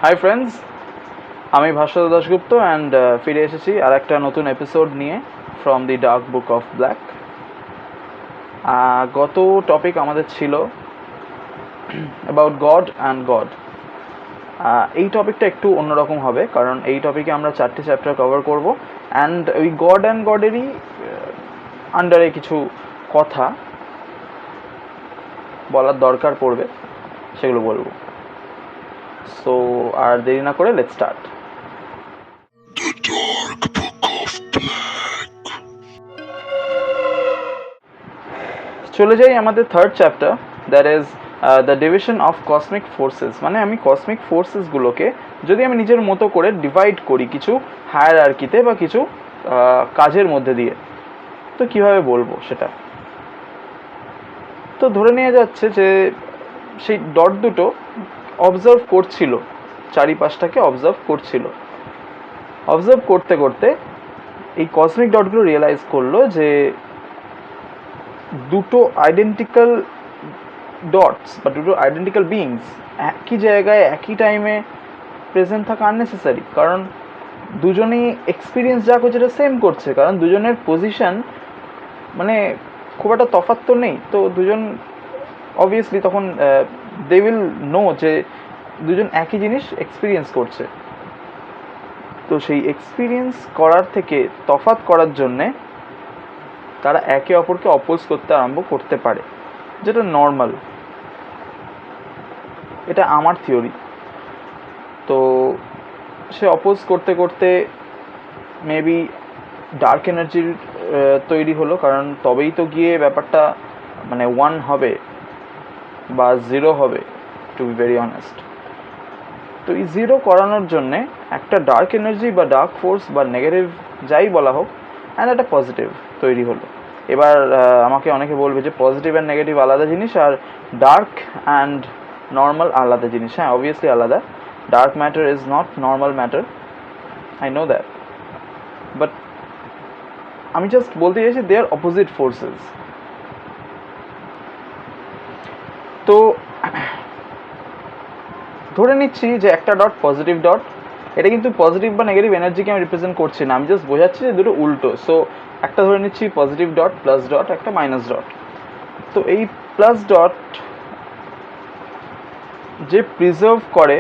Hi friends, আমি Bhaswar Dasgupta and ফিরে এসেছি আর একটা নতুন এপিসোড নিয়ে from the dark book of black. গত টপিক আমাদের ছিল অ্যাবাউট গড অ্যান্ড গড। এই টপিকটা একটু অন্যরকম হবে, কারণ এই টপিকে আমরা 4টি চ্যাপ্টার কভার করব অ্যান্ড ওই গড অ্যান্ড গডেরই আন্ডারে কিছু কথা বলার দরকার পড়বে, সেগুলো বলবো। সো আর দেরি না করে লেটস স্টার্ট। চলে যাই আমাদের third chapter, that is the division of cosmic forces. মানে আমি কসমিক ফোর্সেসগুলোকে যদি আমি নিজের মতো করে ডিভাইড করি কিছু হায়ারার্কিতে বা কিছু কাজের মধ্যে দিয়ে, তো কিভাবে বলবো সেটা। তো ধরে নেওয়া যাচ্ছে যে সেই ডট দুটো অবজার্ভ করছিল, চারিপাশটাকে অবজার্ভ করছিল। অবজার্ভ করতে করতে এই কসমিক ডটগুলো রিয়েলাইজ করলো যে দুটো আইডেন্টিক্যাল ডটস বা দুটো আইডেন্টিক্যাল বিইংস একই জায়গায় একই টাইমে প্রেজেন্ট থাকা আননেসেসারি, কারণ দুজনেই এক্সপিরিয়েন্স যা করছে এটা সেম করছে, কারণ দুজনের পজিশন মানে খুব একটা তফাৎ তো নেই। তো দুজন অবভিয়াসলি তখন দে উইল নো যে দুজন একই জিনিস এক্সপিরিয়েন্স করছে। তো সেই এক্সপিরিয়েন্স করার থেকে তফাৎ করার জন্যে তারা একে অপরকে অপোজ করতে আরম্ভ করতে পারে, যেটা নর্মাল। এটা আমার থিওরি। তো সে অপোজ করতে করতে মেবি ডার্ক এনার্জির তৈরি হলো, কারণ তবেই তো গিয়ে ব্যাপারটা মানে 1 হবে বা 0 হবে, টু বি ভেরি অনেস্ট। তো এই 0 করানোর জন্যে একটা ডার্ক এনার্জি বা ডার্ক ফোর্স বা নেগেটিভ যাই বলা হোক, অ্যান্ড একটা পজিটিভ তৈরি হলো। এবার আমাকে অনেকে বলবে যে পজিটিভ অ্যান্ড নেগেটিভ আলাদা জিনিস আর ডার্ক অ্যান্ড নর্মাল আলাদা জিনিস। হ্যাঁ, অবভিয়াসলি আলাদা। Dark matter is not normal matter, I know that, but আমি জাস্ট বলতে চাইছি দে আর অপোজিট ফোর্সেস। তো ধরে নিচ্ছি যে একটা ডট পজিটিভ ডট, এটা কিন্তু পজিটিভ বা নেগেটিভ এনার্জিকে আমি রিপ্রেজেন্ট করছি না, আমি জাস্ট বোঝাচ্ছি যে দুটো উল্টো। সো একটা ধরে নিচ্ছি পজিটিভ ডট, প্লাস ডট, একটা মাইনাস ডট। তো এই প্লাস ডট যে প্রিজার্ভ করে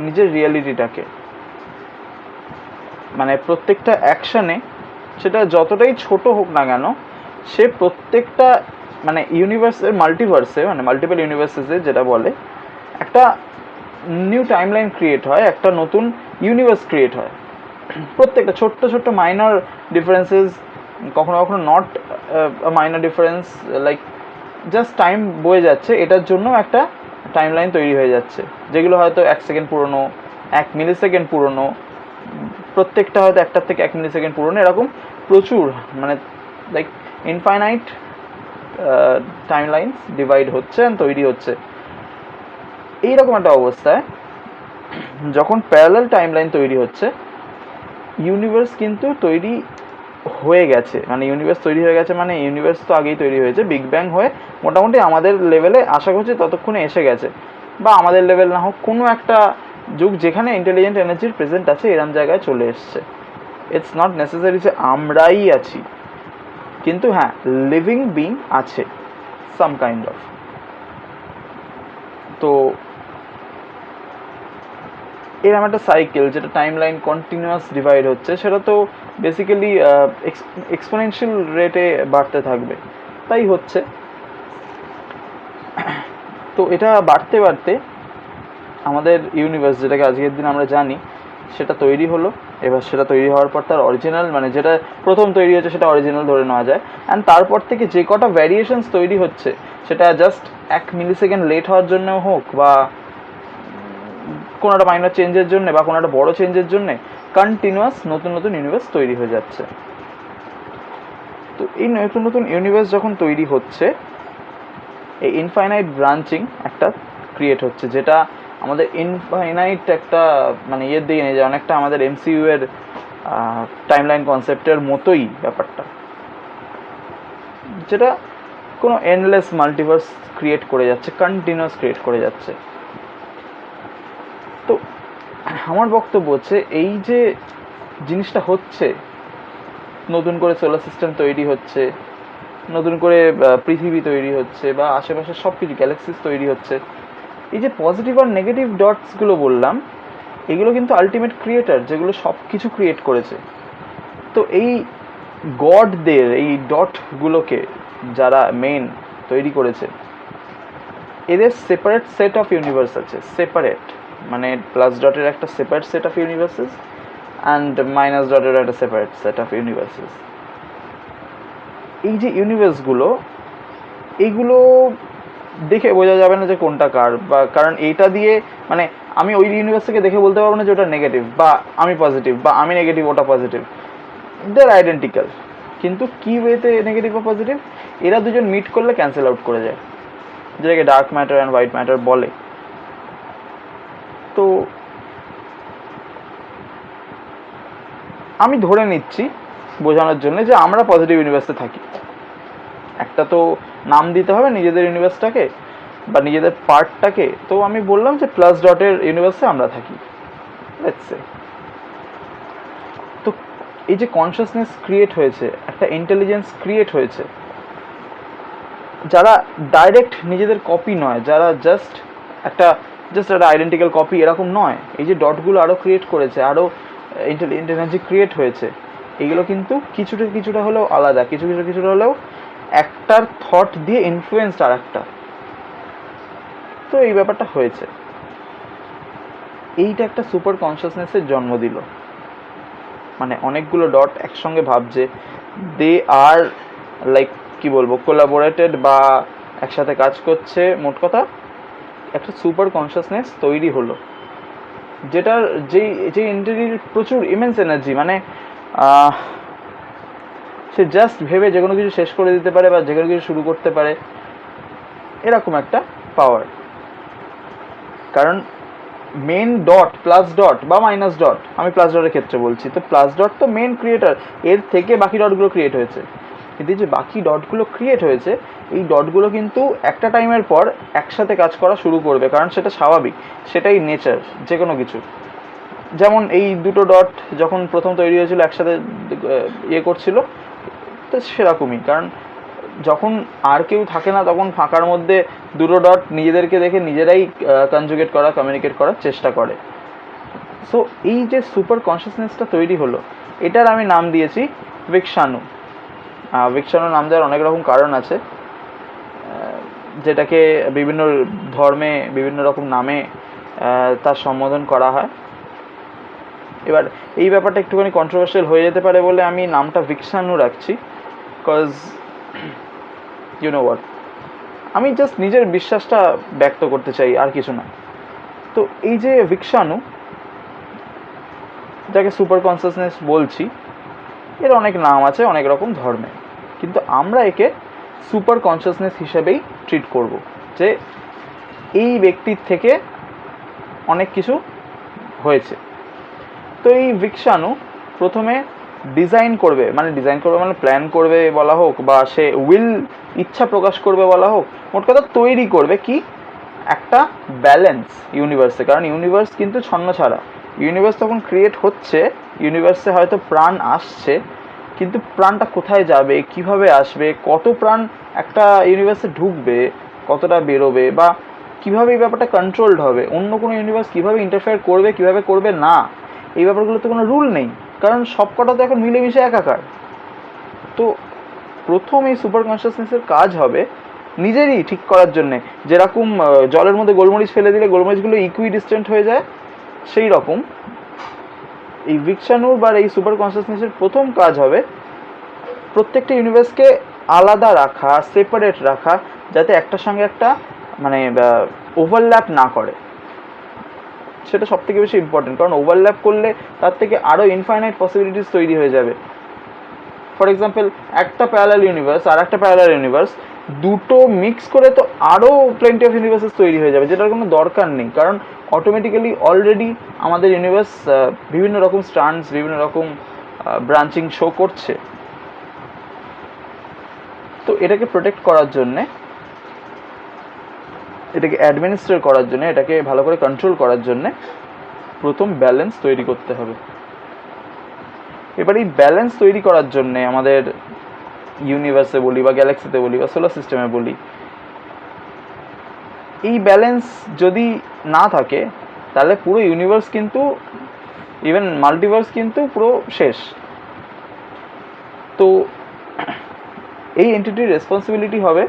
নিজের রিয়ালিটিটাকে, মানে প্রত্যেকটা অ্যাকশানে সেটা যতটাই ছোট হোক না কেন, সে প্রত্যেকটা মানে ইউনিভার্সের মাল্টিভার্সে, মানে মাল্টিপল ইউনিভার্সেসে যেটা বলে একটা নিউ টাইমলাইন ক্রিয়েট হয়, একটা নতুন ইউনিভার্স ক্রিয়েট হয়। প্রত্যেকটা ছোট্ট ছোট্ট মাইনর ডিফারেন্সেস, কখনো কখনো not minor difference, like just time বয়ে যাচ্ছে, এটার জন্য একটা টাইমলাইন তৈরি হয়ে যাচ্ছে, যেগুলো হয়তো 1 সেকেন্ড পুরনো, 1 মিলি সেকেন্ড পুরনো, প্রত্যেকটা হয়তো 1টার থেকে 1 মিলি সেকেন্ড পুরনো, এরকম প্রচুর, মানে লাইক ইনফাইনাইট টাইমলাইন্স ডিভাইড হচ্ছে অ্যান্ড তৈরি হচ্ছে। এইরকম একটা অবস্থায় যখন প্যারালাল টাইমলাইন তৈরি হচ্ছে, ইউনিভার্স কিন্তু তৈরি হয়ে গেছে। মানে ইউনিভার্স তৈরি হয়ে গেছে মানে ইউনিভার্স তো আগেই তৈরি হয়েছে, বিগ ব্যাং হয়ে মোটামুটি আমাদের লেভেলে আশা করছি ততক্ষণে এসে গেছে, বা আমাদের লেভেল না হোক কোনো একটা যুগ যেখানে ইন্টেলিজেন্ট এনার্জির প্রেজেন্ট আছে, এরম জায়গায় চলে এসছে। ইটস নট নেসেসারি যে আমরাই আছি, কিন্তু হ্যাঁ, লিভিং বিং আছে সাম কাইন্ড অফ। তো এরকম একটা সাইকেল, যেটা টাইম লাইন কন্টিনিউয়াস ডিভাইড হচ্ছে, সেটা তো বেসিক্যালি এক্সপোনেনশিয়াল রেটে বাড়তে থাকবে, তাই হচ্ছে। তো এটা বাড়তে বাড়তে আমাদের ইউনিভার্স, যেটাকে আজকের দিন আমরা জানি, সেটা তৈরি হলো। এবার সেটা তৈরি হওয়ার পর তার অরিজিনাল, মানে যেটা প্রথম তৈরি হচ্ছে সেটা অরিজিনাল ধরে নেওয়া যায়, অ্যান্ড তারপর থেকে যে কটা ভ্যারিয়েশনস তৈরি হচ্ছে, সেটা জাস্ট 1 মিলি সেকেন্ড লেট হওয়ার জন্য হোক বা কোনো একটা মাইনর চেঞ্জের জন্য বা কোনো একটা বড়ো চেঞ্জের জন্যে, কন্টিনিউয়াস নতুন নতুন ইউনিভার্স তৈরি হয়ে যাচ্ছে। তো এই নতুন নতুন ইউনিভার্স যখন তৈরি হচ্ছে, এই ইনফাইনাইট ব্রাঞ্চিং একটা ক্রিয়েট হচ্ছে, যেটা আমাদের ইনফাইনাইট একটা মানে ইয়ের দিকে নিয়ে যায়, অনেকটা আমাদের এমসিইউ এর টাইমলাইন কনসেপ্টের মতোই ব্যাপারটা, যেটা কোনো এন্ডলেস মাল্টিভার্স ক্রিয়েট করে যাচ্ছে, কন্টিনিউয়াস ক্রিয়েট করে যাচ্ছে। তো আমার বক্তব্য হচ্ছে এই যে জিনিসটা হচ্ছে, নতুন করে সোলার সিস্টেম তৈরি হচ্ছে, নতুন করে পৃথিবী তৈরি হচ্ছে, বা আশেপাশে সব কিছু গ্যালাক্সিস তৈরি হচ্ছে, এই যে পজিটিভ আর নেগেটিভ ডটসগুলো বললাম, এগুলো কিন্তু আলটিমেট ক্রিয়েটার, যেগুলো সব কিছু ক্রিয়েট করেছে। তো এই গডদের এই ডটগুলোকে যারা মেন তৈরি করেছে, এদের সেপারেট সেট অফ ইউনিভার্স আছে, সেপারেট, মানে প্লাস ডটের একটা separate set of universes and minus ডটের একটা সেপারেট সেট অফ ইউনিভার্সেস। এই যে ইউনিভার্সগুলো, এইগুলো দেখে বোঝা যাবে না যে কোনটা কার, বা কারণ এইটা দিয়ে মানে আমি ওই ইউনিভার্স থেকে দেখে বলতে পারবো না যে ওটা নেগেটিভ, বা আমি পজিটিভ, বা আমি নেগেটিভ ওটা পজিটিভ। দে আর আইডেন্টিক্যাল, কিন্তু কি ওয়েতে নেগেটিভ বা পজিটিভ, এরা দুজন মিট করলে ক্যান্সেল আউট করে যায়, যেটাকে dark matter and white matter বলে। তো আমি ধরে নিচ্ছি বোঝানোর জন্য যে আমরা পজিটিভ ইউনিভার্সে থাকি। একটা তো নাম দিতে হবে নিজেদের ইউনিভার্সটাকে বা নিজেদের পার্টটাকে। তো আমি বললাম যে প্লাস ডটের ইউনিভার্সে আমরা থাকি, লেটস সে। তো এই যে কনসিয়াসনেস ক্রিয়েট হয়েছে, একটা ইন্টেলিজেন্স ক্রিয়েট হয়েছে, যারা ডাইরেক্ট নিজেদের কপি নয়, যারা জাস্ট একটা আইডেন্টিক্যাল কপি এরকম নয়, এই যে ডটগুলো আরও ক্রিয়েট করেছে, আরও ইন্টেলিজেন্ট এনার্জি ক্রিয়েট হয়েছে, এগুলো কিন্তু কিছুটা হলেও আলাদা, কিছুটা হলেও একটার থট দিয়ে ইনফ্লুয়েন্সড আর একটা। তো এই ব্যাপারটা হয়েছে, এইটা একটা সুপার কনসিয়াসনেসের জন্ম দিল। মানে অনেকগুলো ডট একসঙ্গে ভাবছে, দে আর লাইক কি বলবো, কোলাবোরেটেড বা একসাথে কাজ করছে। মোট কথা একটা সুপার কনসিয়াসনেস তৈরি হলো, যেটার যে এন্টিটির প্রচুর ইমেন্স এনার্জি, মানে সে জাস্ট ভেবে যে কোনো কিছু শেষ করে দিতে পারে বা যে কোনো কিছু শুরু করতে পারে, এরকম একটা পাওয়ার। কারণ মেন ডট, প্লাস ডট বা মাইনাস ডট, আমি প্লাস ডটের ক্ষেত্রে বলছি, তো প্লাস ডট তো মেন ক্রিয়েটার, এর থেকে বাকি ডটগুলো ক্রিয়েট হয়েছে। কিন্তু যে বাকি ডটগুলো ক্রিয়েট হয়েছে, এই ডটগুলো কিন্তু একটা টাইমের পর একসাথে কাজ করা শুরু করবে, কারণ সেটা স্বাভাবিক, সেটাই নেচার যে কোনো কিছু। যেমন এই দুটো ডট যখন প্রথম তৈরি হয়েছিল একসাথে ইয়ে করছিল, তো সেরকমই, কারণ যখন আর কেউ থাকে না তখন ফাঁকার মধ্যে দুটো ডট নিজেদেরকে দেখে নিজেরাই কনজুগেট করা, কমিউনিকেট করার চেষ্টা করে। সো এই যে সুপার কনসিয়াসনেসটা তৈরি হলো, এটার আমি নাম দিয়েছি ভিকসানু। ভিকসানু নাম দেওয়ার অনেক রকম কারণ আছে, যেটাকে বিভিন্ন ধর্মে বিভিন্ন রকম নামে তার সম্বোধন করা হয়। এবার এই ব্যাপারটা একটুখানি কন্ট্রোভার্সিয়াল হয়ে যেতে পারে বলে আমি নামটা ভিকসানু রাখছি, বিকজ ইউ নো হোয়াট, আমি জাস্ট নিজের বিশ্বাসটা ব্যক্ত করতে চাই, আর কিছু না। তো এই যে ভিকসানু, যাকে সুপার কনসিয়াসনেস বলছি, এর অনেক নাম আছে অনেক রকম ধর্মে, কিন্তু আমরা একে সুপার কনসিয়াসনেস হিসেবেই ট্রিট করব, যে এই ব্যক্তির থেকে অনেক কিছু হয়েছে। তো এই ভিকসানু প্রথমে ডিজাইন করবে মানে প্ল্যান করবে বলা হোক, বা সে ইচ্ছা প্রকাশ করবে বলা হোক, মোট কথা তৈরি করবে কি একটা ব্যালেন্স ইউনিভার্সে। কারণ ইউনিভার্স কিন্তু ছন্ন ছাড়া, ইউনিভার্স তখন ক্রিয়েট হচ্ছে, ইউনিভার্সে হয়তো প্রাণ আসছে, কিন্তু প্রাণটা কোথায় যাবে, কিভাবে আসবে, কত প্রাণ একটা ইউনিভার্সে ঢুকবে, কতটা বেরোবে, বা কিভাবে এই ব্যাপারটা কন্ট্রোলড হবে, অন্য কোনো ইউনিভার্স কিভাবে ইন্টারফেয়ার করবে, কিভাবে করবে না, এই ব্যাপারগুলোতে কোনো রুল নেই, কারণ সব কটা তো এখন মিলেমিশে একাকার। তো প্রথম এই সুপার কনসিয়াসনেসের কাজ হবে নিজেরই ঠিক করার জন্যে, যেরকম জলের মধ্যে গোলমরিচ ফেলে দিলে গোলমরিচগুলো ইকুইডিস্টেন্ট হয়ে যায়, সেই রকম এই ভিকসানুর বা এই সুপার কনসিয়াসনেসের প্রথম কাজ হবে প্রত্যেকটা ইউনিভার্সকে আলাদা রাখা, সেপারেট রাখা, যাতে একটার সঙ্গে একটা মানে ওভারল্যাপ না করে। সেটা সব থেকে বেশি ইম্পর্টেন্ট, কারণ ওভারল্যাপ করলে তার থেকে আরও ইনফাইনাইট পসিবিলিটিস তৈরি হয়ে যাবে। ফর এক্সাম্পল, একটা প্যারালাল ইউনিভার্স আর একটা প্যারালাল ইউনিভার্স, দুটো মিক্স করে তো আরও প্লেন্টি অফ ইউনিভার্সেস তৈরি হয়ে যাবে, যেটার কোনো দরকার নেই, কারণ অটোমেটিক্যালি অলরেডি আমাদের ইউনিভার্স বিভিন্ন রকম স্ট্যান্ডস, বিভিন্ন রকম ব্রাঞ্চিং শো করছে। তো এটাকে প্রোটেক্ট করার জন্যে, এটাকে অ্যাডমিনিস্ট্রেট করার জন্যে, এটাকে ভালো করে কন্ট্রোল করার জন্যে প্রথম ব্যালেন্স তৈরি করতে হবে। এবার এই ব্যালেন্স তৈরি করার জন্যে আমাদের ইউনিভার্সে বলি বা গ্যালাক্সিতে বলি বা সোলার সিস্টেমে বলি, এই ব্যালেন্স যদি না থাকে তাহলে পুরো ইউনিভার্স কিন্তু, ইভেন মাল্টিভার্স কিন্তু পুরো শেষ। তো এই এন্টিটির রেসপন্সিবিলিটি হবে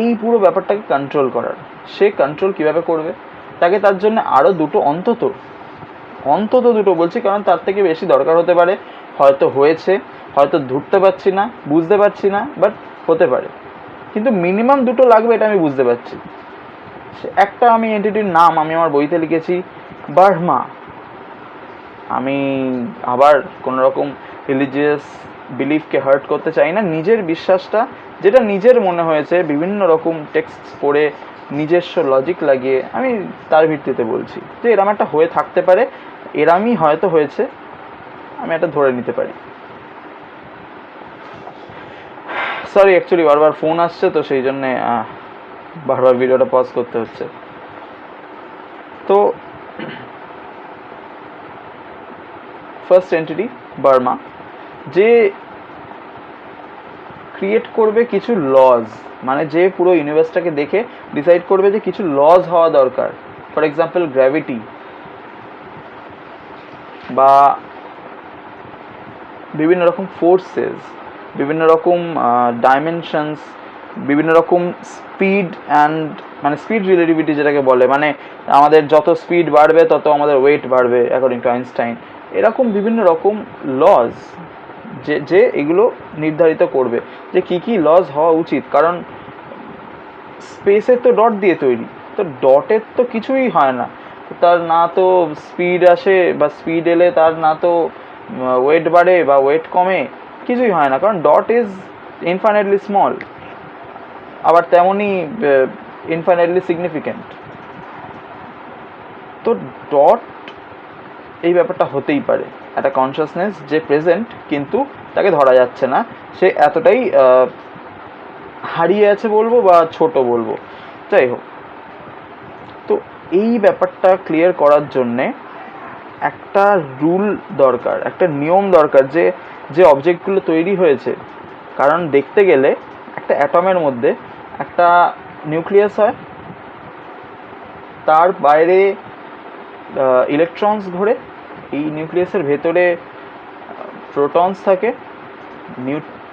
এই পুরো ব্যাপারটাকে কন্ট্রোল করার। সে কন্ট্রোল কিভাবে করবে? তাকে তার জন্য আরও দুটো অন্তত দুটো বলছি, কারণ তার থেকে বেশি দরকার হতে পারে, হয়তো হয়েছে, হয়তো ধরতে পারছি না, বুঝতে পারছি না, বাট হতে পারে, কিন্তু মিনিমাম দুটো লাগবে, এটা আমি বুঝতে পারছি। একটা আমি এন্টিটির নাম আমি আমার বইতে লিখেছি বার্মা। আমি আবার কোনো রকম রিলিজিয়াস বিলিফকে হার্ট করতে চাই না, নিজের বিশ্বাসটা যেটা নিজের মনে হয়েছে বিভিন্ন রকম টেক্সট পড়ে নিজস্ব লজিক লাগিয়ে আমি তার ভিত্তিতে বলছি যে এরম একটা হয়ে থাকতে পারে, এরামই হয়তো হয়েছে, আমি এটা ধরে নিতে পারি। সরি, অ্যাকচুয়ালি বারবার ফোন আসছে, তো সেই জন্যে বারবার ভিডিওটা পজ করতে হচ্ছে। তো ফার্স্ট এন্টিটি বার্মা, যে ক্রিয়েট করবে কিছু লজ, মানে যে পুরো ইউনিভার্সটাকে দেখে ডিসাইড করবে যে কিছু লজ হওয়া দরকার। ফর এক্সাম্পল গ্র্যাভিটি, বা বিভিন্ন রকম ফোর্সেস, বিভিন্ন রকম ডাইমেনশনস, বিভিন্ন রকম স্পিড অ্যান্ড মানে স্পিড রিলেটিভিটি যেটাকে বলে, মানে আমাদের যত স্পিড বাড়বে তত আমাদের ওয়েট বাড়বে অ্যাকর্ডিং টু আইনস্টাইন। এরকম বিভিন্ন রকম লজ যে এগুলো নির্ধারিত করবে যে কী কী লজ হওয়া উচিত। কারণ স্পেসের তো ডট দিয়ে তৈরি, তো ডটের তো কিছুই হয় না, তার না তো স্পিড আসে বা স্পিড এলে তার না তো ওয়েট বাড়ে বা ওয়েট কমে, কিছুই হয় না, কারণ ডট ইজ ইনফাইনাইটলি স্মল, আবার তেমনই ইনফাইনাইটলি সিগনিফিক্যান্ট। তো ডট এই ব্যাপারটা হতেই পারে, একটা কনসিয়াসনেস যে প্রেজেন্ট কিন্তু তাকে ধরা যাচ্ছে না, সে এতটাই হারিয়ে আছে বলবো বা ছোট বলবো, যাই হোক। তো এই ব্যাপারটা ক্লিয়ার করার জন্যে একটা রুল দরকার, একটা নিয়ম দরকার, যে যে অবজেক্টগুলো তৈরি হয়েছে। কারণ দেখতে গেলে একটা অ্যাটমের মধ্যে একটা নিউক্লিয়াস হয়, তার বাইরে ইলেকট্রনস ঘোরে, এই নিউক্লিয়াসের ভেতরে প্রোটনস থাকে,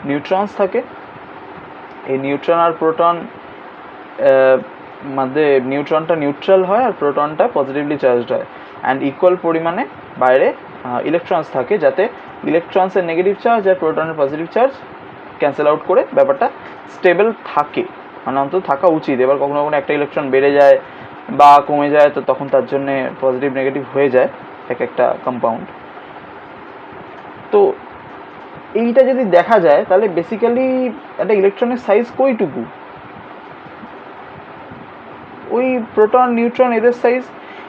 নিউট্রনস থাকে। এই নিউট্রন আর প্রোটন মধ্যে নিউট্রনটা নিউট্রাল হয় আর প্রোটনটা পজিটিভলি চার্জড হয়, অ্যান্ড ইকুয়াল পরিমাণে বাইরে ইলেকট্রনস থাকে, যাতে ইলেকট্রনসের নেগেটিভ চার্জ আর প্রোটনের পজিটিভ চার্জ ক্যান্সেল আউট করে ব্যাপারটা স্টেবল থাকে, মানে অন্তত থাকা উচিত। এবার কখনো কখনো একটা ইলেকট্রন বেড়ে যায় বা কমে যায়, তো তখন তার জন্যে পজিটিভ নেগেটিভ হয়ে যায় এক একটা কম্পাউন্ড। তো এইটা যদি দেখা যায় তাহলে বেসিক্যালি একটা ইলেকট্রনের সাইজ কইটুকু, ওই প্রোটন নিউট্রন এদের সাইজ।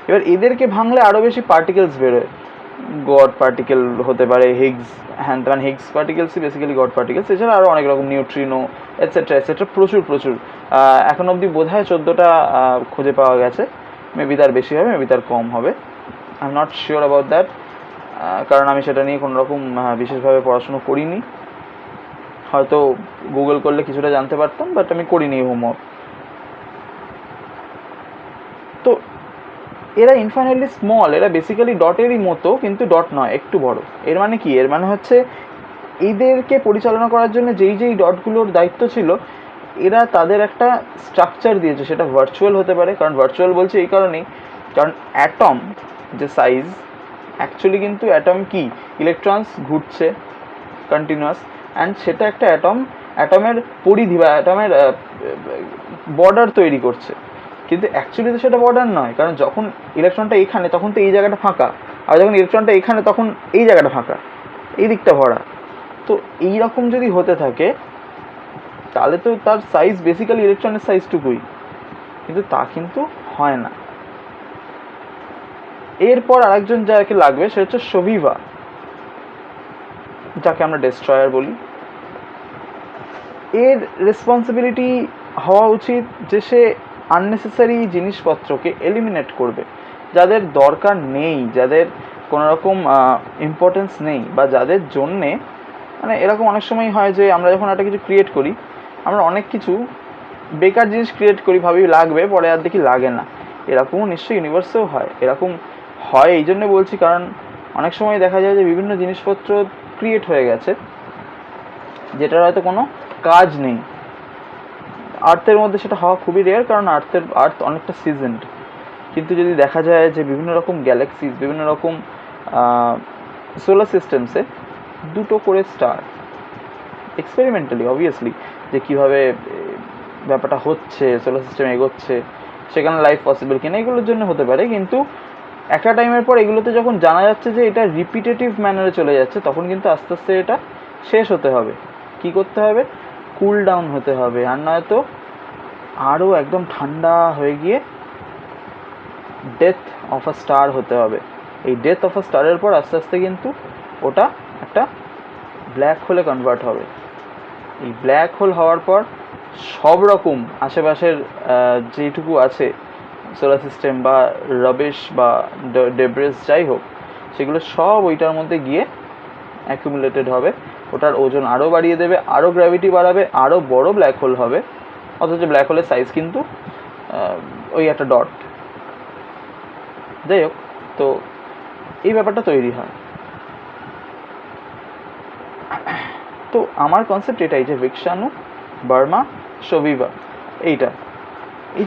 এবার এদেরকে ভাঙলে আরও বেশি পার্টিকেলস বেরোয়, গড পার্টিকেল হতে পারে, হিগস, হ্যান্ড মানে হিগস পার্টিকেলসই বেসিক্যালি গড পার্টিকেলস, এছাড়া আরও অনেক রকম নিউট্রিনো এটসেট্রা এটসেট্রা, প্রচুর। এখন অবধি বোধ হয় 14টা খুঁজে পাওয়া গেছে, মেবি তার বেশি হবে, মেবি তার কম হবে, I am not sure about that, কারণ আমি সেটা নিয়ে কোনো রকম বিশেষভাবে পড়াশুনো করিনি। হয়তো গুগল করলে কিছুটা জানতে পারতাম, বাট আমি করিনি হোমওয়ার্ক। তো এরা ইনফাইনাইটলি স্মল, এরা বেসিক্যালি ডটেরই মতো, কিন্তু ডট নয়, একটু বড়। এর মানে কি? এর মানে হচ্ছে এদেরকে পরিচালনা করার জন্য যেই ডটগুলোর দায়িত্ব ছিল, এরা তাদের একটা স্ট্রাকচার দিয়েছে, সেটা ভার্চুয়াল হতে পারে। কারণ ভার্চুয়াল বলছে এই কারণেই, কারণ অ্যাটম যে সাইজ, অ্যাকচুয়ালি কিন্তু অ্যাটম কি, ইলেকট্রনস ঘুরছে কন্টিনিউয়াস, অ্যান্ড সেটা একটা অ্যাটমের পরিধি বা অ্যাটমের বর্ডার তৈরি করছে, কিন্তু অ্যাকচুয়ালি তো সেটা বর্ডার নয়। কারণ যখন ইলেকট্রনটা এখানে তখন তো এই জায়গাটা ফাঁকা, আর যখন ইলেকট্রনটা এখানে তখন এই জায়গাটা ফাঁকা, এই দিকটা ভরা। তো এইরকম যদি হতে থাকে তাহলে তো তার সাইজ বেসিক্যালি ইলেকট্রনের সাইজটুকুই, কিন্তু তা কিন্তু হয় না। এরপর আরেকজন যাকে লাগবে সে হচ্ছে শোভিভা, যাকে আমরা ডেস্ট্রয়ার বলি। এর রেসপন্সিবিলিটি হওয়া উচিত যে সে আননেসেসারি জিনিসপত্রকে এলিমিনেট করবে, যাদের দরকার নেই, যাদের কোনো রকম ইম্পর্টেন্স নেই, বা যাদের জন্যে মানে এরকম অনেক সময় হয় যে আমরা যখন একটা কিছু ক্রিয়েট করি, আমরা অনেক কিছু বেকার জিনিস ক্রিয়েট করি, ভাবি লাগবে, পরে আর দেখি লাগে না। এরকমও নিশ্চয়ই ইউনিভার্সেও হয়। এরকম হয় এই জন্য বলছি, কারণ অনেক সময় দেখা যায় যে বিভিন্ন জিনিসপত্র ক্রিয়েট হয়ে গেছে যেটার হয়তো কোনো কাজ নেই। আর্থের মধ্যে সেটা হওয়া খুবই রেয়ার, কারণ আর্থ অনেকটা সিজনড। কিন্তু যদি দেখা যায় যে বিভিন্ন রকম গ্যালাক্সিস, বিভিন্ন রকম সোলার সিস্টেমসে দুটো করে স্টার, এক্সপেরিমেন্টালি অবভিয়াসলি, যে কীভাবে ব্যাপারটা হচ্ছে, সোলার সিস্টেম এগোচ্ছে, সেখানে লাইফ পসিবল কিনা এগুলোর জন্য হতে পারে। কিন্তু একটা টাইমের পর এগুলোতে যখন জানা যাচ্ছে যে এটা রিপিটেটিভ ম্যানারে চলে যাচ্ছে, তখন কিন্তু আস্তে আস্তে এটা শেষ হতে হবে। কি করতে হবে? কুল ডাউন হতে হবে, আর নয়তো আরও একদম ঠান্ডা হয়ে গিয়ে ডেথ অফ আ স্টার হতে হবে। এই ডেথ অফ আ স্টারের পর আস্তে আস্তে কিন্তু ওটা একটা ব্ল্যাক হোলে কনভার্ট হবে। এই ব্ল্যাক হোল হওয়ার পর সব রকম আশেপাশের যেটুকু আছে সোলার সিস্টেম বা রবিশ বা ডেব্রিস যাই হোক, সেগুলো সব ওইটার মধ্যে গিয়ে অ্যাকুমুলেটেড হবে। ওটার ওজন আরও বাড়িয়ে দেবে, আরও গ্র্যাভিটি বাড়াবে, আরও বড় ব্ল্যাক হোল হবে। অথচ ব্ল্যাক হোলের সাইজ কিন্তু ওই একটা ডট। যাই হোক, তো এই ব্যাপারটা তৈরি হয়। তো আমার কনসেপ্ট এটাই যে ভিকসানু, বার্মা, শোভিভা, এই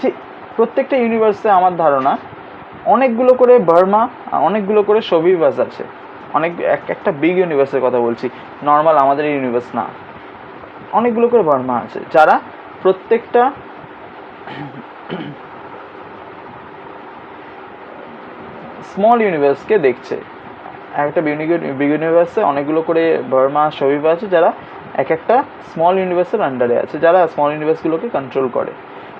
যে প্রত্যেকটা ইউনিভার্সে আমার ধারণা অনেকগুলো করে বার্মা, অনেকগুলো করে শোভিভাস আছে। একটা বিগ ইউনিভার্সের কথা বলছি, নর্মাল আমাদের এই ইউনিভার্স না। অনেকগুলো করে বার্মা আছে, যারা প্রত্যেকটা স্মল ইউনিভার্সকে দেখছে। একটা বিগ ইউনিভার্সে অনেকগুলো করে বার্মা, শোভিভা আছে, যারা একটা স্মল ইউনিভার্সের আন্ডারে আছে, যারা স্মল ইউনিভার্সগুলোকে কন্ট্রোল করে।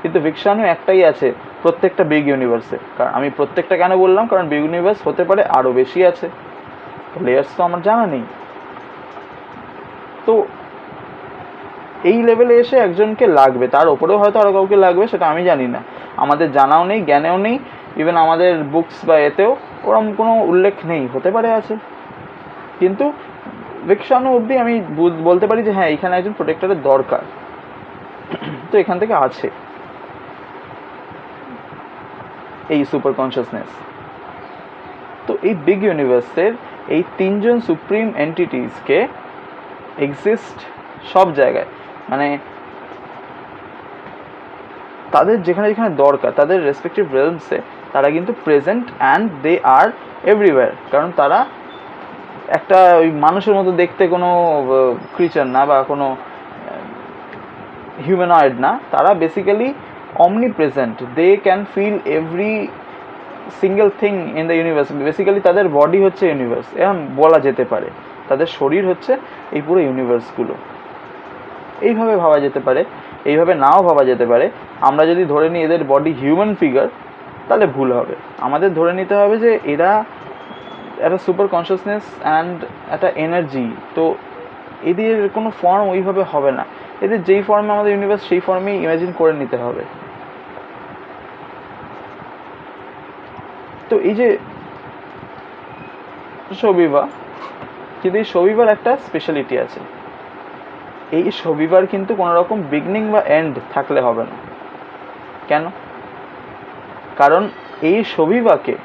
কিন্তু ভিকসানু একটাই আছে প্রত্যেকটা বিগ ইউনিভার্সে। কারণ আমি প্রত্যেকটা কেন বললাম, কারণ বিগ ইউনিভার্স হতে পারে আরও বেশি আছে, লেয়ার্স তো আমার জানা নেই। তো এই লেভেলে এসে একজনকে লাগবে, তার ওপরেও হয়তো আরও কাউকে লাগবে, সেটা আমি জানি না, আমাদের জানাও নেই, জ্ঞানেও নেই। ইভেন আমাদের বুকস বা এতেও ওরকম কোনো উল্লেখ নেই, হতে পারে আছে। কিন্তু ভিকসানু অবধি আমি বলতে পারি যে হ্যাঁ, এখানে একজন প্রোটেক্টরের দরকার। তো এখান থেকে আছে এই সুপার কনসিয়াসনেস। তো এই বিগ ইউনিভার্সের এই তিনজন সুপ্রিম এন্টিটিসকে এক্সিস্ট সব জায়গায়, মানে তাদের যেখানে যেখানে দরকার, তাদের রেসপেক্টিভ রেলমসে তারা কিন্তু present and they are everywhere. কারণ তারা একটা ওই মানুষের মতো দেখতে কোনো ক্রিচার না, বা কোনো হিউম্যানয়েড না। তারা basically omni present, they can feel every single thing in the universe. Basically তাদের বডি হচ্ছে ইউনিভার্স, এরকম বলা যেতে পারে। তাদের শরীর হচ্ছে এই পুরো ইউনিভার্সগুলো। এইভাবে ভাবা যেতে পারে, এইভাবে নাও ভাবা যেতে পারে। আমরা যদি ধরে নিই এদের বডি হিউম্যান ফিগার, তাহলে ভুল হবে। আমাদের ধরে নিতে হবে যে এরা একটা সুপার কনসিয়াসনেস অ্যান্ড একটা এনার্জি। তো এদের কোনো ফর্ম ওইভাবে হবে না, এদের যেই ফর্মে আমাদের ইউনিভার্স, সেই ফর্মেই ইমাজিন করে নিতে হবে। তো এই যে শোভিভা, কিন্তু এই শোভিভার একটা স্পেশালিটি আছে। এই শোভিভার কিন্তু কোনো রকম বিগনিং বা এন্ড থাকলে হবে না। কেন? কারণ এই শোভিভাকে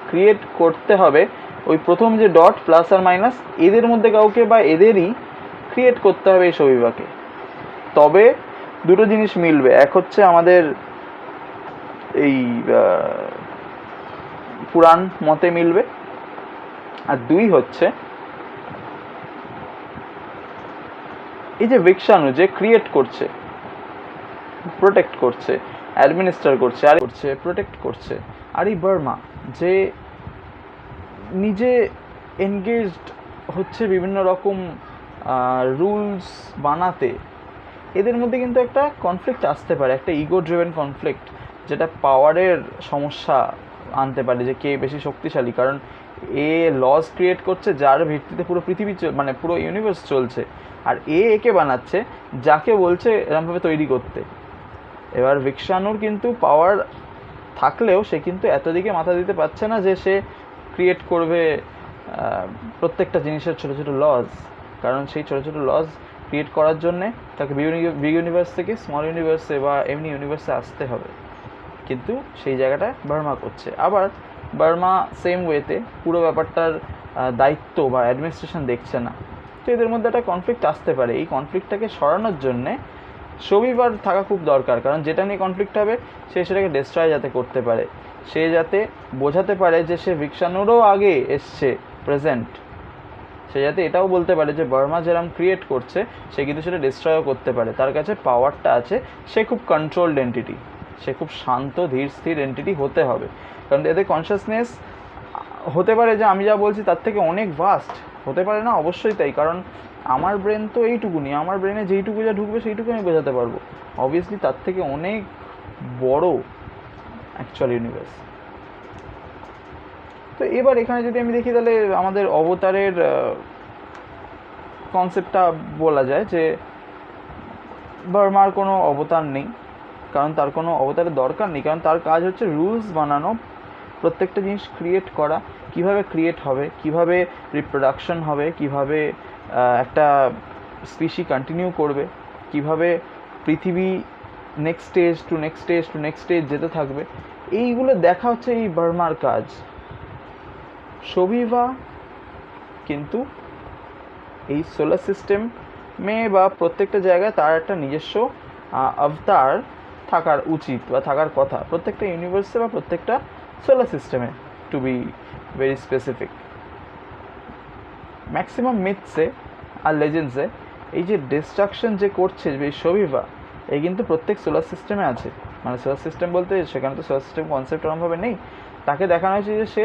ক্রিয়েট করতে হবে ওই প্রথম যে ডট প্লাস আর মাইনাস, এদের মধ্যে কাউকে বা এদেরই ক্রিয়েট করতে হবে এই শোভিভাকে। তবে দুটো জিনিস মিলবে, এক হচ্ছে আমাদের এই পুরাণ মতে মিলবে, আর দুই হচ্ছে এই যে ভিকসানু যে ক্রিয়েট করছে, প্রোটেক্ট করছে, অ্যাডমিনিস্টার করছে, আর করছে প্রোটেক্ট করছে, আর এই বার্মা যে নিজে এনগেজড হচ্ছে বিভিন্ন রকম রুলস বানাতে, এদের মধ্যে কিন্তু একটা কনফ্লিক্ট আসতে পারে, একটা ইগো ড্রিভেন কনফ্লিক্ট, যেটা পাওয়ারের সমস্যা আনতে পারে, যে কে বেশি শক্তিশালী। কারণ এ লস ক্রিয়েট করছে যার ভিত্তিতে পুরো পৃথিবী, মানে পুরো ইউনিভার্স চলছে, আর একে বানাচ্ছে যাকে বলছে এরকমভাবে তৈরি করতে। এবার ভিক্ষানুর কিন্তু পাওয়ার থাকলেও সে কিন্তু এত দিকে মাথা দিতে পারছে না যে সে ক্রিয়েট করবে প্রত্যেকটা জিনিসের ছোটো ছোটো লজ, কারণ সেই ছোটো ছোটো লজ ক্রিয়েট করার জন্যে তাকে বিগ ইউনিভার্স থেকে স্মল ইউনিভার্সে বা এমনি ইউনিভার্সে আসতে হবে, কিন্তু সেই জায়গাটা বার্মা করছে। আবার বার্মা সেম ওয়েতে পুরো ব্যাপারটার দায়িত্ব বা অ্যাডমিনিস্ট্রেশন দেখছে না। তো এদের মধ্যে একটা কনফ্লিক্ট আসতে পারে। এই কনফ্লিক্টটাকে সরানোর জন্যে শোভিবার থাকা খুব দরকার, কারণ যেটা নিয়ে কনফ্লিক্ট হবে সে সেটাকে ডিস্ট্রয় যাতে করতে পারে, সে যাতে বোঝাতে পারে যে সে ভিক্ষানুরও আগে এসছে প্রেজেন্ট, সে যাতে এটাও বলতে পারে যে বার্মা যেরকম ক্রিয়েট করছে সে কিন্তু সেটা ডিস্ট্রয়ও করতে পারে, তার কাছে পাওয়ারটা আছে, সে খুব কন্ট্রোলড এন্টিটি, সে খুব শান্ত ধীর স্থির এন্টিটি হতে হবে। কারণ এদের কনসিয়াসনেস হতে পারে যে আমি যা বলছি তার থেকে অনেক ভাস্ট হতে পারে না, অবশ্যই তাই, কারণ আমার ব্রেন তো এইটুকুনি, আমার ব্রেনে যেইটুকু যা ঢুকবে সেইটুকু আমি বোঝাতে পারবো, অবভিয়াসলি তার থেকে অনেক বড় অ্যাকচুয়াল ইউনিভার্স। তো এবার এখানে যদি আমি দেখি তাহলে আমাদের অবতারের কনসেপ্টটা বলা যায় যে বার্মার কোনো অবতার নেই, কারণ তার কোনো অবতারের দরকার নেই, কারণ তার কাজ হচ্ছে রুলস বানানো, প্রত্যেকটা জিনিস ক্রিয়েট করা, কিভাবে ক্রিয়েট হবে, কিভাবে রিপ্রোডাকশন হবে, কিভাবে একটা স্পিসি কন্টিনিউ করবে, কিভাবে পৃথিবী next stage to next stage to next stage যেতে থাকবে, এইগুলো দেখা হচ্ছে এই বার্মার কাজ। শোভিবা কিন্তু এই সোলার সিস্টেমে বা প্রত্যেকটা জায়গায় তার একটা নিজস্ব অবতার থাকার উচিত বা থাকার কথা, প্রত্যেকটা ইউনিভার্সে বা প্রত্যেকটা সোলার সিস্টেমে, to be very specific. Maximum মিথসে আর লেজেন্ডসে এই যে ডিস্ট্রাকশন যে করছে যে শোভিবা, এই কিন্তু প্রত্যেক সোলার সিস্টেমে আছে, মানে সোলার সিস্টেম বলতে সেখানে তো সোলার সিস্টেম কনসেপ্ট ওরকমভাবে নেই, তাকে দেখানো হয়েছে যে সে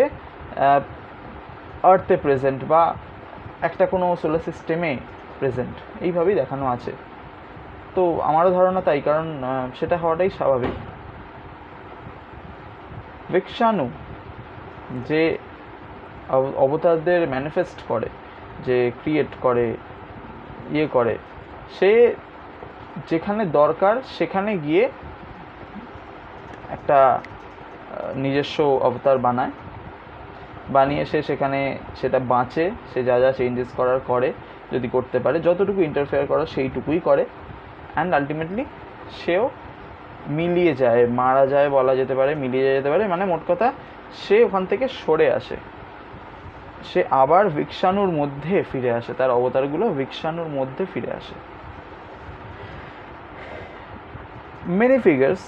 আর্থে প্রেজেন্ট বা একটা কোনো সোলার সিস্টেমে প্রেজেন্ট, এইভাবেই দেখানো আছে। তো আমারও ধারণা তাই, কারণ সেটা হওয়াটাই স্বাভাবিক। ভিক্ষানু যে অবতারদের ম্যানিফেস্ট করে, যে ক্রিয়েট করে, ইয়ে করে, সে যেখানে দরকার সেখানে গিয়ে একটা নিজস্ব অবতার বানিয়ে সে সেখানে সেটা বাঁচে, সে যা যা চেঞ্জেস করার করে, যদি করতে পারে, যতটুকু ইন্টারফেয়ার করার সেইটুকুই করে, অ্যান্ড আলটিমেটলি সেও মিলিয়ে যায়, মারা যায় বলা যেতে পারে, মিলিয়ে যেতে পারে, মানে মোট কথা সে ওখান থেকে সরে আসে, সে আবার ভিক্ষানুর মধ্যে ফিরে আসে, তার অবতারগুলো ভিক্ষানুর মধ্যে ফিরে আসে। মেনি ফিগার্স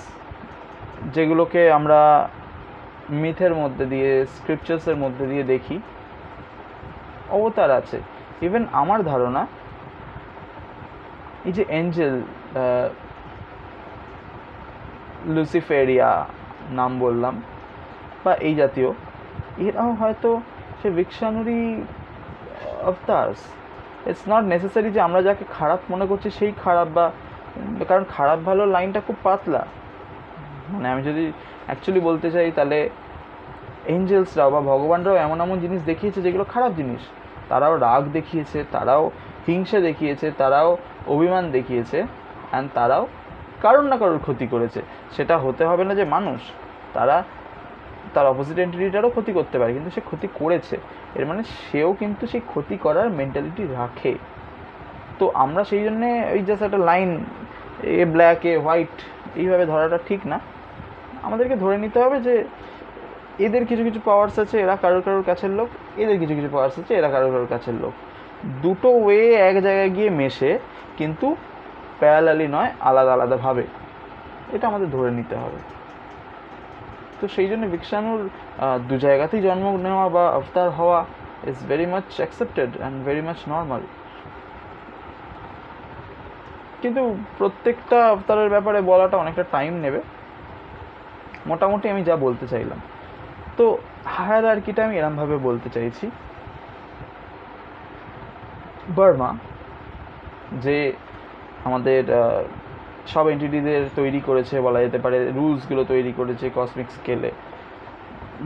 যেগুলোকে আমরা মিথের মধ্যে দিয়ে, স্ক্রিপচার্সের মধ্যে দিয়ে দেখি, অবতার আছে। ইভেন আমার ধারণা এই যে এঞ্জেল, লুসিফেরিয়া নাম বললাম, বা এই জাতীয়, এরাও হয়তো সে ভিক্ষানুরই অবতার্স। ইটস নট নেসেসারি যে আমরা যাকে খারাপ মনে করছি সেই খারাপ, বা কারণ খারাপ ভালো লাইনটা খুব পাতলা, মানে আমি যদি অ্যাকচুয়ালি বলতে চাই তাহলে এঞ্জেলসরাও বা ভগবানরাও এমন এমন জিনিস দেখিয়েছে যেগুলো খারাপ জিনিস, তারাও রাগ দেখিয়েছে, তারাও হিংসা দেখিয়েছে, তারাও অভিমান দেখিয়েছে, অ্যান্ড তারাও কারোর না কারোর ক্ষতি করেছে। সেটা হতে হবে না যে মানুষ, তারা তার অপোজিট এন্টিটিটারও ক্ষতি করতে পারে, কিন্তু সে ক্ষতি করেছে, এর মানে সেও কিন্তু সেই ক্ষতি করার মেন্টালিটি রাখে। তো আমরা সেই জন্যে ওই জাস্ট একটা line, A black a white, এইভাবে ধরাটা ঠিক না। আমাদেরকে ধরে নিতে হবে যে এদের কিছু কিছু পাওয়ার্স আছে, এরা কারোর কারোর কাছের লোক, এদের কিছু কিছু পাওয়ার্স আছে, এরা কারোর কারোর কাছের লোক, দুটো ওয়ে এক জায়গায় গিয়ে মেশে, কিন্তু প্যারালালি নয়, আলাদা আলাদাভাবে, এটা আমাদের ধরে নিতে হবে। তো সেই জন্য ভিক্ষানুর দু জায়গাতেই জন্ম নেওয়া বা অবতার হওয়া is very much accepted and very much normal. কিন্তু প্রত্যেকটা অবতারের ব্যাপারে বলাটা অনেকটা টাইম নেবে, মোটামুটি আমি যা বলতে চাইলাম। তো হায়ারার্কিটা আমি এরমভাবে বলতে চাইছি, বার্মা যে আমাদের সব এন্টিটিদের তৈরি করেছে বলা যেতে পারে, রুলসগুলো তৈরি করেছে কসমিক স্কেলে,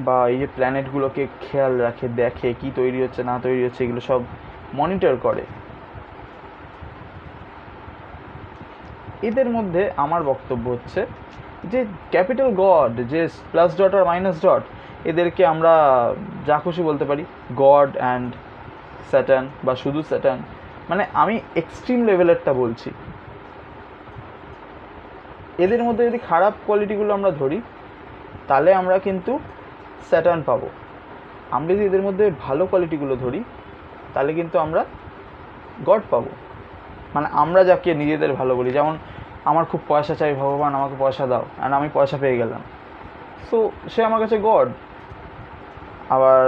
বা এই যে প্ল্যানেটগুলোকে খেয়াল রাখে, দেখে কি তৈরি হচ্ছে না তৈরি হচ্ছে, এগুলো সব মনিটর করে, এদের মধ্যে আমার বক্তব্য হচ্ছে যে ক্যাপিটাল গড, যে প্লাস ডট আর মাইনাস ডট, এদেরকে আমরা যা খুশি বলতে পারি, গড অ্যান্ড স্যাটার্ন বা শুধু স্যাটার্ন, মানে আমি এক্সট্রিম লেভেলেরটা বলছি। এদের মধ্যে যদি খারাপ কোয়ালিটিগুলো আমরা ধরি তাহলে আমরা কিন্তু স্যাটার্ন পাবো। আমরা যদি এদের মধ্যে ভালো কোয়ালিটিগুলো ধরি তাহলে কিন্তু আমরা গড পাবো। মানে আমরা যাকে নিজেদের ভালো বলি, যেমন আমার খুব পয়সা চাই, ভগবান আমাকে পয়সা দাও, অ্যান্ড আমি পয়সা পেয়ে গেলাম, সো সে আমার কাছে গড। আবার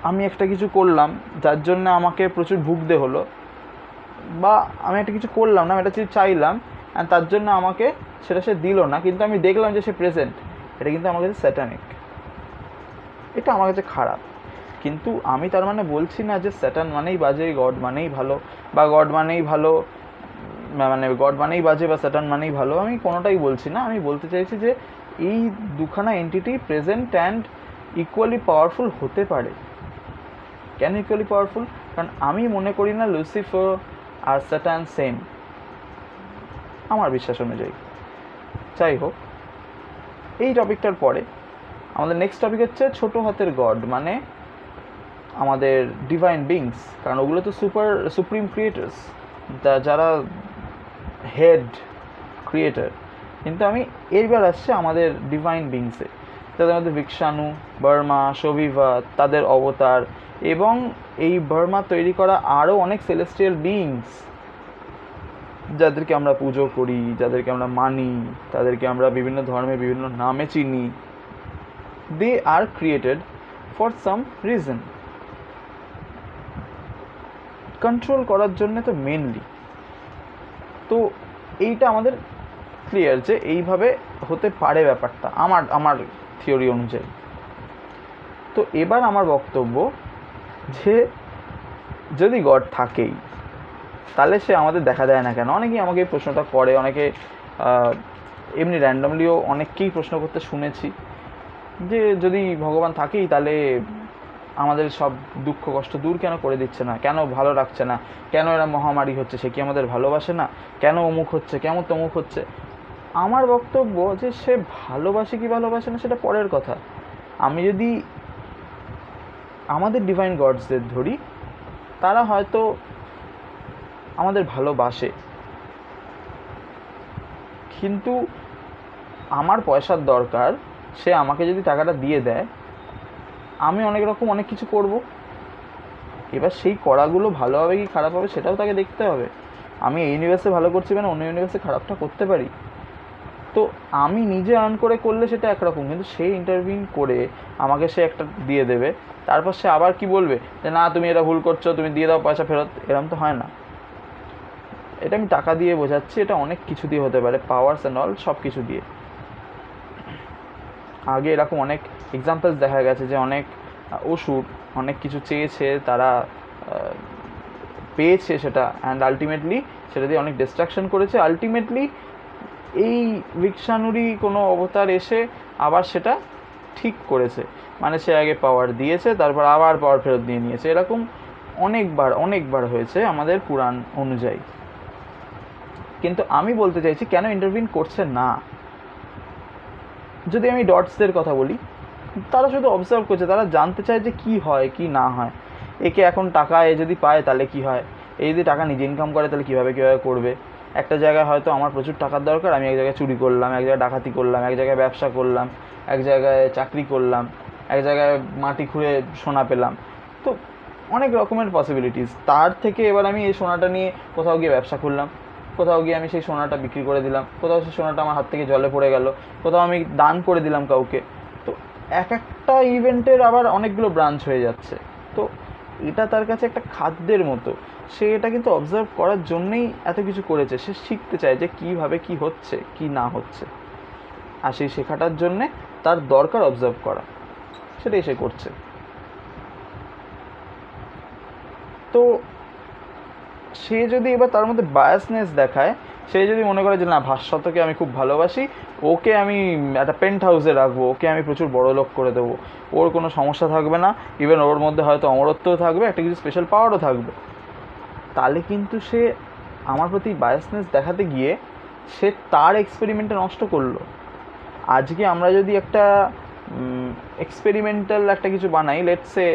আমি একটা কিছু করলাম যার জন্য আমাকে প্রচুর ভুগতে হলো, বা আমি একটা কিছু করলাম না, আমি একটা কিছু চাইলাম অ্যান্ড তার জন্য আমাকে সেটা সে দিল না, কিন্তু আমি দেখলাম যে সে প্রেজেন্ট, এটা কিন্তু আমার কাছে স্যাটানিক, এটা আমার কাছে খারাপ। কিন্তু আমি তার মানে বলছি না যে স্যাটার্ন মানেই বাজে, গড মানেই ভালো, বা গড মানেই ভালো মানে গড মানেই বাজে বা স্যাটার্ন মানেই ভালো, আমি কোনোটাই বলছি না। আমি বলতে চাইছি যে এই দুখানা entity present and equally powerful হতে পারে। কেন ইকুয়ালি পাওয়ারফুল? কারণ আমি মনে করি না লুসিফার আর স্যাটার্ন সেম, আমার বিশ্বাস অনুযায়ী। যাই হোক, এই টপিকটার পরে আমাদের নেক্সট টপিক হচ্ছে ছোটো হাতের গড, মানে আমাদের ডিভাইন বিংস, কারণ ওগুলো তো সুপ্রিম ক্রিয়েটার্স, যারা হেড ক্রিয়েটার। কিন্তু আমি এইবার আসছে আমাদের ডিভাইন বিংসে, তাদের মধ্যে ভিক্ষাণু, বর্মা, শোভিভা, তাদের অবতার, এবং এই বর্মা তৈরি করা আরও অনেক সেলেস্টিয়াল বিংস যাদেরকে আমরা পুজো করি, যাদেরকে আমরা মানি, তাদেরকে আমরা বিভিন্ন ধর্মে বিভিন্ন নামে চিনি। They are created for some reason, control করার জন্য তো মেনলি। তো এইটা আমাদের ক্লিয়ার যে এইভাবে হতে পারে ব্যাপারটা, আমার থিওরি অনুযায়ী। তো এবার আমার বক্তব্য যে যদি গড থাকেই তাহলে সে আমাদের দেখা দেয় না কেন? অনেকেই আমাকে এই প্রশ্নটা করে, অনেকে এমনি র্যান্ডমলিও অনেককেই প্রশ্ন করতে শুনেছি যে যদি ভগবান থাকেই তাহলে আমাদের সব দুঃখ কষ্ট দূর কেন করে দিচ্ছে না, কেন ভালো রাখছে না, কেন এরা মহামারী হচ্ছে, সে কি আমাদের ভালোবাসে না, কেন অমুক হচ্ছে, কেমন তমুক হচ্ছে। আমার বক্তব্য যে সে ভালোবাসে কি ভালোবাসে না সেটা পরের কথা। আমি যদি আমাদের ডিভাইন গডসদের ধরি, তারা হয়তো আমাদের ভালোবাসে, কিন্তু আমার পয়সার দরকার, সে আমাকে যদি টাকাটা দিয়ে দেয়, আমি অনেক কিছু করব। এবার সেই করাগুলো ভালো হবে কি খারাপ হবে সেটাও তাকে দেখতে হবে। আমি এই ইউনিভার্সে ভালো করছি মানে অন্য ইউনিভার্সে খারাপটা করতে পারি। তো আমি নিজে আর্ন করে করলে সেটা একরকম, কিন্তু সে ইন্টারভিউ করে আমাকে সে একটা দিয়ে দেবে, তারপর সে আবার কি বলবে যে না তুমি এটা ভুল করছো, তুমি দিয়ে দাও পয়সা ফেরত। এরকম তো হয় না। এটা আমি টাকা দিয়ে বোঝাচ্ছি, এটা অনেক কিছু দিয়ে হতে পারে, পাওয়ার্স অ্যান্ড অল সব কিছু দিয়ে। আগে এরকম অনেক এক্সাম্পলস দেখা গেছে যে অনেক অসুর অনেক কিছু চেয়েছে, তারা পেয়েছে সেটা, অ্যান্ড আলটিমেটলি সেটা দিয়ে অনেক ডিস্ট্রাকশন করেছে। আলটিমেটলি এই ভিক্ষাণুরই কোনো অবতার এসে আবার সেটা ঠিক করেছে, মানে সে আগে পাওয়ার দিয়েছে তারপর আবার পাওয়ার ফেরত দিয়ে নিয়েছে। এরকম অনেকবার হয়েছে আমাদের পুরাণ অনুযায়ী। কিন্তু আমি বলতে চাইছি কেন ইন্টারভিন করছে না। যদি আমি ডটসদের কথা বলি, তারা শুধু অবজার্ভ করছে, তারা জানতে চায় যে কি হয় কি না হয়। একে এখন টাকা এ যদি পায় তাহলে কি হয়, এই যদি টাকা নিজে ইনকাম করে তাহলে কীভাবে করবে। একটা জায়গায় হয়তো আমার প্রচুর টাকার দরকার, আমি এক জায়গায় চুরি করলাম, এক জায়গায় ডাকাতি করলাম, এক জায়গায় ব্যবসা করলাম, এক জায়গায় চাকরি করলাম, এক জায়গায় মাটি খুঁড়ে সোনা পেলাম। তো অনেক রকমের পসিবিলিটিস। তার থেকে এবার আমি এই সোনাটা নিয়ে কোথাও গিয়ে ব্যবসা করলাম, কোথাও গিয়ে আমি সেই সোনাটা বিক্রি করে দিলাম, কোথাও সেই সোনাটা আমার হাত থেকে জলে পড়ে গেল, কোথাও আমি দান করে দিলাম কাউকে। তো এক একটা ইভেন্টের আবার অনেকগুলো ব্রাঞ্চ হয়ে যাচ্ছে। তো এটা তার কাছে একটা খাদ্যের মতো, সে এটা কিন্তু অবজার্ভ করার জন্যেই এত কিছু করেছে। সে শিখতে চায় যে কীভাবে কি হচ্ছে কি না হচ্ছে, আর সেই শেখাটার জন্যে তার দরকার অবজার্ভ করা, সেটাই সে করছে। তো সে যদি এবার তার মধ্যে বায়াসনেস দেখায়, সে যদি মনে করে যে না ভাস্বতকে আমি খুব ভালোবাসি, ওকে আমি একটা পেন্ট হাউসে রাখবো, ওকে আমি প্রচুর বড় লোক করে দেবো, ওর কোনো সমস্যা থাকবে না, ইভেন ওর মধ্যে হয়তো অমরত্বও থাকবে, একটা কিছু স্পেশাল পাওয়ারও থাকবে, তাহলে কিন্তু সে আমার প্রতি বায়াসনেস দেখাতে গিয়ে সে তার এক্সপেরিমেন্টটা নষ্ট করলো। আজকে আমরা যদি একটা এক্সপেরিমেন্টাল একটা কিছু বানাই, লেটসে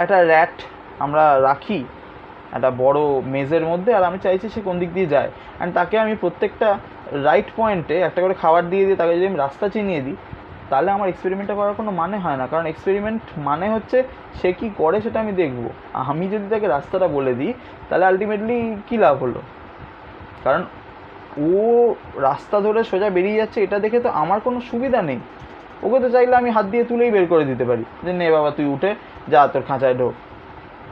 একটা র্যাট আমরা রাখি একটা বড় মেজের মধ্যে, আর আমি চাইছি সে কোন দিক দিয়ে যায়, অ্যান্ড তাকে আমি প্রত্যেকটা রাইট পয়েন্টে একটা করে খাবার দিয়ে তাকে যদি আমি রাস্তা চিনিয়ে দিই, তাহলে আমার এক্সপেরিমেন্টটা করার কোনো মানে হয় না। কারণ এক্সপেরিমেন্ট মানে হচ্ছে সে কী করে সেটা আমি দেখব। আমি যদি তাকে রাস্তাটা বলে দিই, তাহলে আলটিমেটলি কী লাভ হলো? কারণ ও রাস্তা ধরে সোজা বেরিয়ে যাচ্ছে, এটা দেখে তো আমার কোনো সুবিধা নেই। ওকে তো চাইলে আমি হাত দিয়ে তুলেই বের করে দিতে পারি যে নে বাবা তুই উঠে যা, তোর খাঁচায় ঢোক।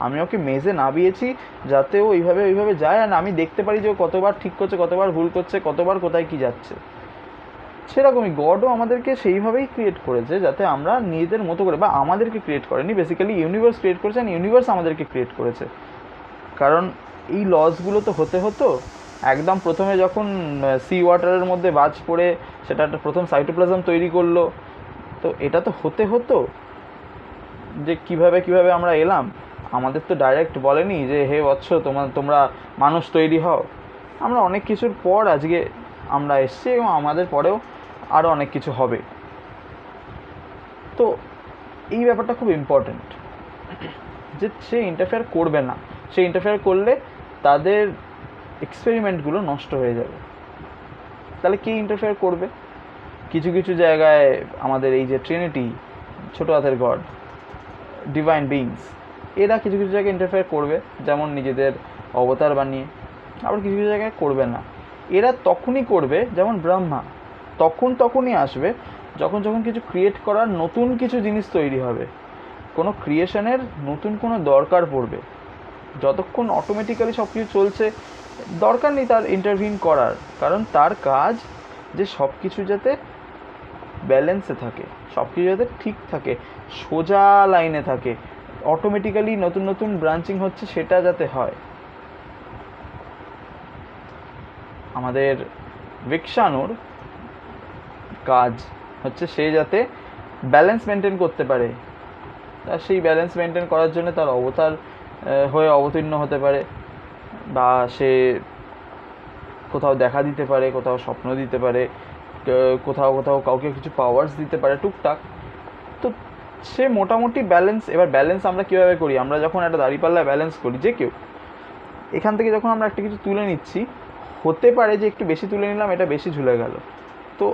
আমি ওকে মেজে নামিয়েছি যাতে ও ওইভাবে যায়, আর আমি দেখতে পারি যে ও কতবার ঠিক করছে, কতবার ভুল করছে, কতবার কোথায় কী যাচ্ছে। সেরকমই গডও আমাদেরকে সেইভাবেই ক্রিয়েট করেছে যাতে আমরা নিজেদের মতো করে, বা আমাদেরকে ক্রিয়েট করেনি, বেসিক্যালি ইউনিভার্স ক্রিয়েট করেছে, আর ইউনিভার্স আমাদেরকে ক্রিয়েট করেছে। কারণ এই লসগুলো তো হতো একদম প্রথমে যখন সি ওয়াটারের মধ্যে বাজ পড়ে সেটা একটা প্রথম সাইটোপ্লাজম তৈরি করলো। তো এটা তো হতো যে কিভাবে আমরা এলাম। আমাদের তো ডাইরেক্ট বলেনি যে হে বৎস তোমরা মানুষ তৈরি হও। আমরা অনেক কিছুর পর আজকে আমরা এসছি, এবং আমাদের পরেও আরও অনেক কিছু হবে। তো এই ব্যাপারটা খুব ইম্পর্ট্যান্ট যে সে ইন্টারফেয়ার করবে না। সে ইন্টারফেয়ার করলে তাদের এক্সপেরিমেন্টগুলো নষ্ট হয়ে যাবে। তাহলে কে ইন্টারফেয়ার করবে? কিছু জায়গায় আমাদের এই যে ট্রিনিটি, ছোটো হাতের গড, ডিভাইন বিংস, এরা কিছু জায়গায় ইন্টারফেয়ার করবে, যেমন নিজেদের অবতার বানিয়ে। আবার কিছু জায়গায় করবে না। এরা তখনই করবে, যেমন ব্রহ্মা তখনই আসবে যখন কিছু ক্রিয়েট করার নতুন কিছু জিনিস তৈরি হবে, কোনো ক্রিয়েশনের নতুন কোনো দরকার পড়বে। যতক্ষণ অটোমেটিক্যালি সব কিছু চলছে, দরকার নেই তার ইন্টারভিন করার। কারণ তার কাজ যে সব কিছু যাতে ব্যালেন্সে থাকে, সব কিছু যাতে ঠিক থাকে, সোজা লাইনে থাকে, অটোমেটিক্যালি নতুন ব্রাঞ্চিং হচ্ছে, সেটা যাতে হয়। আমাদের ভিক্ষানুর কাজ হচ্ছে সে যাতে ব্যালেন্স মেনটেন করতে পারে। আর সেই ব্যালেন্স মেনটেন করার জন্য তার অবতার হয়ে অবতীর্ণ হতে পারে, বা সে কোথাও দেখা দিতে পারে, কোথাও স্বপ্ন দিতে পারে, কোথাও কাউকে কিছু পাওয়ার্স দিতে পারে টুকটাক। তো সে মোটামুটি ব্যালেন্স। এবার ব্যালেন্স আমরা কীভাবে করি? আমরা যখন একটা দাঁড়িপাল্লায় ব্যালেন্স করি, যে কেউ এখান থেকে যখন আমরা একটা কিছু তুলে নিচ্ছি, হতে পারে যে একটু বেশি তুলে নিলাম, এটা বেশি ঝুলে গেল। তো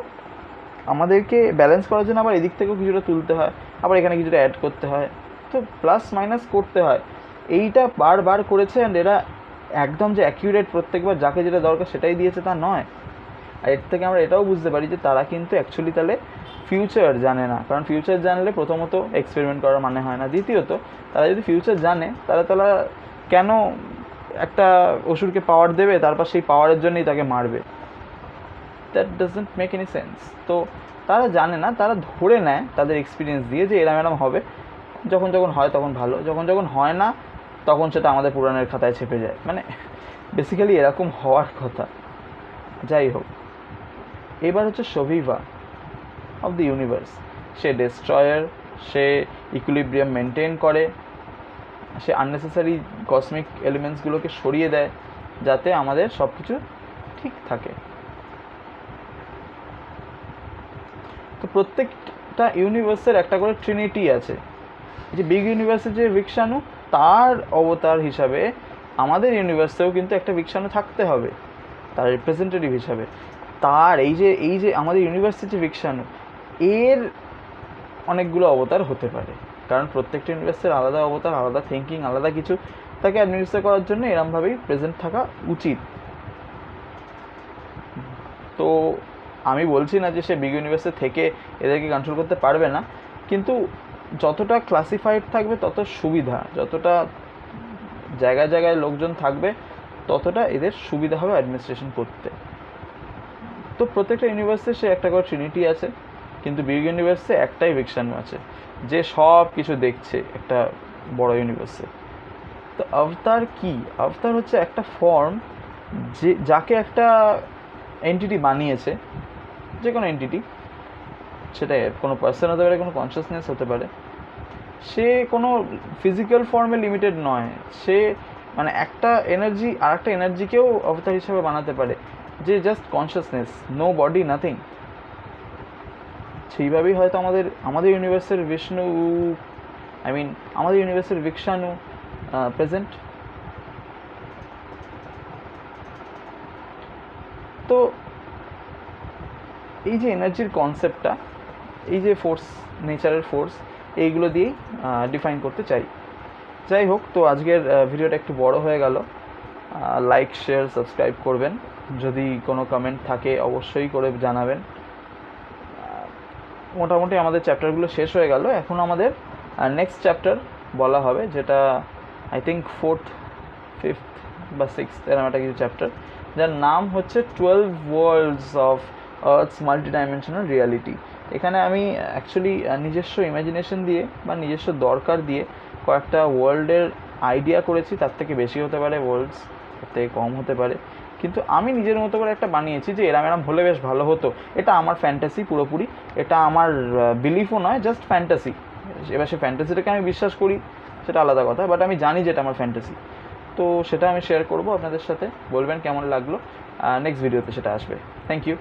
আমাদেরকে ব্যালেন্স করার জন্য আবার এদিক থেকেও কিছুটা তুলতে হয়, আবার এখানে কিছুটা অ্যাড করতে হয়। তো প্লাস মাইনাস করতে হয়। এইটা বারবার করেছে, অ্যান্ড এরা একদম যে অ্যাকিউরেট প্রত্যেকবার যাকে যেটা দরকার সেটাই দিয়েছে তা নয়। আর এর থেকে আমরা এটাও বুঝতে পারি যে তারা কিন্তু অ্যাকচুয়ালি তাহলে ফিউচার জানে না। কারণ ফিউচার জানলে প্রথমত এক্সপেরিমেন্ট করার মানে হয় না, দ্বিতীয়ত তারা যদি ফিউচার জানে তারা কেন একটা অসুরকে পাওয়ার দেবে, তারপর সেই পাওয়ারের জন্যই তাকে মারবে? That doesn't make any sense. তো তারা জানে না, তারা ধরে নেয় তাদের এক্সপিরিয়েন্স দিয়ে যে এরম হবে। যখন হয় তখন ভালো, যখন হয় না তখন সেটা আমাদের পুরাণের খাতায় ছেপে যায়। মানে বেসিক্যালি এরকম হওয়ার কথা। যাই হোক, এবার হচ্ছে শোভিভা অফ দ্য ইউনিভার্স। সে ডেস্ট্রয়ার, সে ইকুইলিব্রিয়াম মেনটেন করে, সে আননেসেসারি কসমিক এলিমেন্টসগুলোকে সরিয়ে দেয় যাতে আমাদের সব কিছু ঠিক থাকে। তো প্রত্যেকটা ইউনিভার্সের একটা করে ট্রিনিটি আছে। এই যে বিগ ইউনিভার্সের যে ভিক্ষাণু, তার অবতার হিসাবে আমাদের ইউনিভার্সেও কিন্তু একটা ভিক্ষাণু থাকতে হবে তার রিপ্রেজেন্টেটিভ হিসাবে। তার এই যে আমাদের ইউনিভার্সের যে ভিক্ষাণু, এর অনেকগুলো অবতার হতে পারে। কারণ প্রত্যেকটা ইউনিভার্সের আলাদা অবতার, আলাদা থিঙ্কিং, আলাদা কিছু তাকে অ্যাডমিনিস্টার করার জন্য এরমভাবেই প্রেজেন্ট থাকা উচিত। তো আমি বলছি না যে সে বিগ ইউনিভার্সে থেকে এদেরকে কন্ট্রোল করতে পারবে না, কিন্তু যতটা ক্লাসিফাইড থাকবে তত সুবিধা, যতটা জায়গায় লোকজন থাকবে ততটা এদের সুবিধা হবে অ্যাডমিনিস্ট্রেশন করতে। তো প্রত্যেকটা ইউনিভার্সে সে একটা করে ট্রিনিটি আছে, কিন্তু বিগ ইউনিভার্সে একটাই ভিক্ষাণু আছে যে সব কিছু দেখছে একটা বড় ইউনিভার্সে। তো অবতার কি? অবতার হচ্ছে একটা ফর্ম যাকে একটা এন্টিটি বানিয়েছে, যে কোনো এন্টিটি, সেটা কোনো পার্সন হতে পারে, কোনো কনসিয়াসনেস হতে পারে। সে কোনো ফিজিক্যাল ফর্মে লিমিটেড নয়, সে মানে একটা এনার্জি আর একটা এনার্জিকেও অবতার হিসাবে বানাতে পারে, যে just consciousness, no body, nothing. সেইভাবেই হয়তো আমাদের ইউনিভার্সের বিষ্ণু, আমাদের ইউনিভার্সের বিক্ষাণু প্রেজেন্ট। তো এই যে এনার্জির কনসেপ্টটা, এই যে ফোর্স, নেচারের ফোর্স, এইগুলো দিয়েই ডিফাইন করতে চাই। যাই হোক, তো আজকের ভিডিওটা একটু বড় হয়ে গেল। লাইক, শেয়ার, সাবস্ক্রাইব করবেন। যদি কোনো কমেন্ট থাকে অবশ্যই করে জানাবেন। মোটামুটি আমাদের চ্যাপ্টারগুলো শেষ হয়ে গেল। এখন আমাদের নেক্সট চ্যাপ্টার বলা হবে, যেটা আই থিঙ্ক 4th, 5th বা 6th এরকম একটা কিছু চ্যাপ্টার, যার নাম হচ্ছে 12 world's of earths multidimensional reality. এখানে আমি অ্যাকচুয়ালি নিজস্ব ইমাজিনেশন দিয়ে বা নিজস্ব দরকার দিয়ে কয়েকটা ওয়ার্ল্ডের আইডিয়া করেছি। তার থেকে বেশি হতে পারে ওয়ার্ল্ডস, তার থেকে কম হতে পারে, কিন্তু আমি নিজের মতো করে একটা বানিয়েছি যে এরম হলে বেশ ভালো হতো। এটা আমার ফ্যান্টাসি পুরোপুরি, এটা আমার বিলিফও নয়, জাস্ট ফ্যান্টাসি। এবার সে ফ্যান্টাসিটাকে আমি বিশ্বাস করি সেটা আলাদা কথা, বাট আমি জানি যে এটা আমার ফ্যান্টাসি। তো সেটা আমি শেয়ার করবো আপনাদের সাথে, বলবেন কেমন লাগলো। নেক্সট ভিডিওতে সেটা আসবে। Thank you.